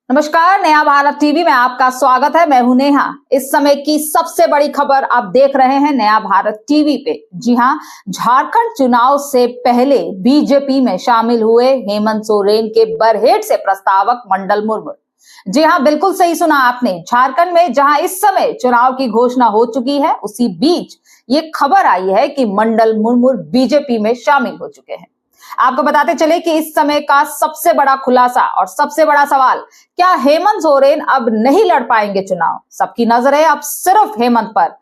नमस्कार, नया भारत टीवी में आपका स्वागत है। मैं हूं नेहा। इस समय की सबसे बड़ी खबर आप देख रहे हैं नया भारत टीवी पे। जी हां, झारखंड चुनाव से पहले बीजेपी में शामिल हुए हेमंत सोरेन के बरहेट से प्रस्तावक मंडल मुर्मू। जी हां, बिल्कुल सही सुना आपने। झारखंड में जहां इस समय चुनाव की घोषणा हो चुकी है, उसी बीच ये खबर आई है कि मंडल मुर्मू बीजेपी में शामिल हो चुके हैं। आपको बताते चले कि इस समय का सबसे बड़ा खुलासा और सबसे बड़ा सवाल, क्या हेमंत सोरेन अब नहीं लड़ पाएंगे चुनाव? सबकी नजर है अब सिर्फ हेमंत पर।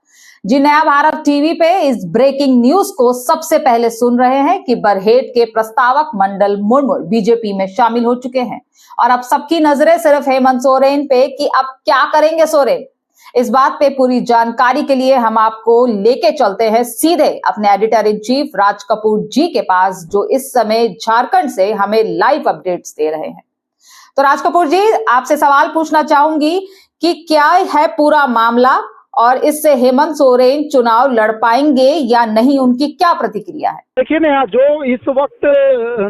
जी, नया भारत टीवी पे इस ब्रेकिंग न्यूज को सबसे पहले सुन रहे हैं कि बरहेट के प्रस्तावक मंडल मुर्मू बीजेपी में शामिल हो चुके हैं और अब सबकी नजरें सिर्फ हेमंत सोरेन पे कि अब क्या करेंगे सोरेन। इस बात पे पूरी जानकारी के लिए हम आपको लेके चलते हैं सीधे अपने editor in chief Raj Kapoor जी के पास, जो इस समय झारखंड से हमें लाइव अपडेट्स दे रहे हैं। तो राज कपूर जी, आपसे सवाल पूछना चाहूंगी कि क्या है पूरा मामला और इससे हेमंत सोरेन चुनाव लड़ पाएंगे या नहीं, उनकी क्या प्रतिक्रिया है? देखिए नेहा, जो इस वक्त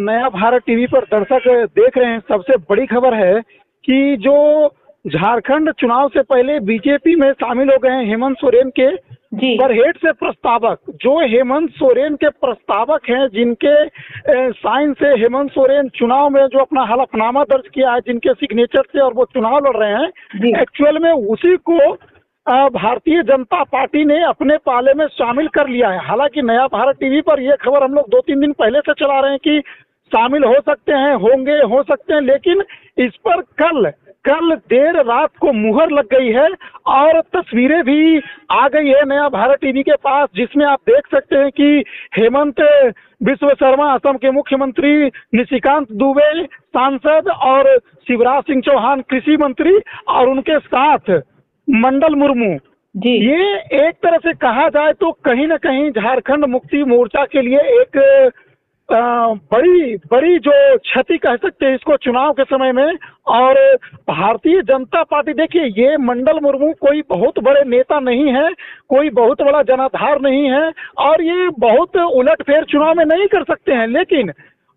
नया भारत टीवी पर दर्शक देख रहे हैं, सबसे बड़ी खबर है कि जो झारखंड चुनाव से पहले बीजेपी में शामिल हो गए हैं हेमंत सोरेन के बरहेट से प्रस्तावक। जो हेमंत सोरेन के प्रस्तावक हैं, जिनके साइन से हेमंत सोरेन चुनाव में जो अपना हलफनामा दर्ज किया है, जिनके सिग्नेचर से और वो चुनाव लड़ रहे हैं, एक्चुअल में उसी को भारतीय जनता पार्टी ने अपने पाले में शामिल कर लिया है। हालांकि नया भारत टीवी पर यह खबर हम लोग 2-3 दिन पहले से चला रहे हैं कि शामिल हो सकते हैं, होंगे, हो सकते हैं, लेकिन इस पर कल देर रात को मुहर लग गई है और तस्वीरें भी आ गई है नया भारत टीवी के पास, जिसमें आप देख सकते हैं कि हेमंत बिस्व शर्मा, असम के मुख्यमंत्री, निशिकांत दुबे सांसद और शिवराज सिंह चौहान कृषि मंत्री और उनके साथ मंडल मुर्मू जी। ये एक तरह से कहा जाए तो कहीं ना कहीं झारखंड मुक्ति मोर्चा के लिए एक बड़ी जो क्षति कह सकते हैं इसको चुनाव के समय में। और भारतीय जनता पार्टी, देखिए, ये मंडल मुर्मू कोई बहुत बड़े नेता नहीं है, कोई बहुत बड़ा जनाधार नहीं है और ये बहुत उलटफेर चुनाव में नहीं कर सकते हैं, लेकिन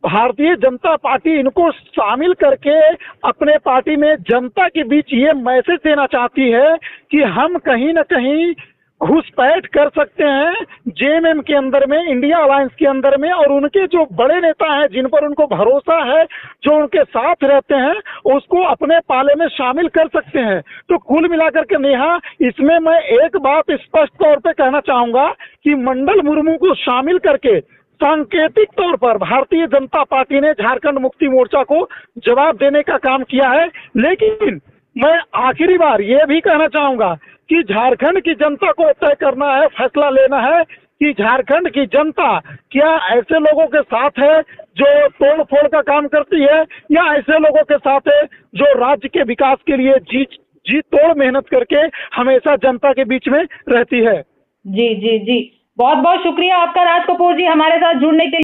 भारतीय जनता पार्टी इनको शामिल करके अपने पार्टी में जनता के बीच ये मैसेज देना चाहती है कि हम कहीं ना कहीं घुसपैठ कर सकते हैं जेएमएम के अंदर में, इंडिया अलायंस के अंदर में, और उनके जो बड़े नेता हैं, जिन पर उनको भरोसा है, जो उनके साथ रहते हैं, उसको अपने पाले में शामिल कर सकते हैं। तो कुल मिलाकर के नेहा, इसमें मैं एक बात स्पष्ट तौर पे कहना चाहूंगा कि मंडल मुर्मू को शामिल करके सांकेतिक तौर पर भारतीय जनता पार्टी ने झारखंड मुक्ति मोर्चा को जवाब देने का काम किया है। लेकिन मैं आखिरी बार ये भी कहना चाहूंगा कि झारखंड की जनता को तय करना है, फैसला लेना है कि झारखंड की जनता क्या ऐसे लोगों के साथ है जो तोड़ फोड़ का काम करती है, या ऐसे लोगों के साथ है जो राज्य के विकास के लिए जी तोड़ मेहनत करके हमेशा जनता के बीच में रहती है। जी जी जी, बहुत बहुत शुक्रिया आपका राज कपूर जी, हमारे साथ जुड़ने के लिए।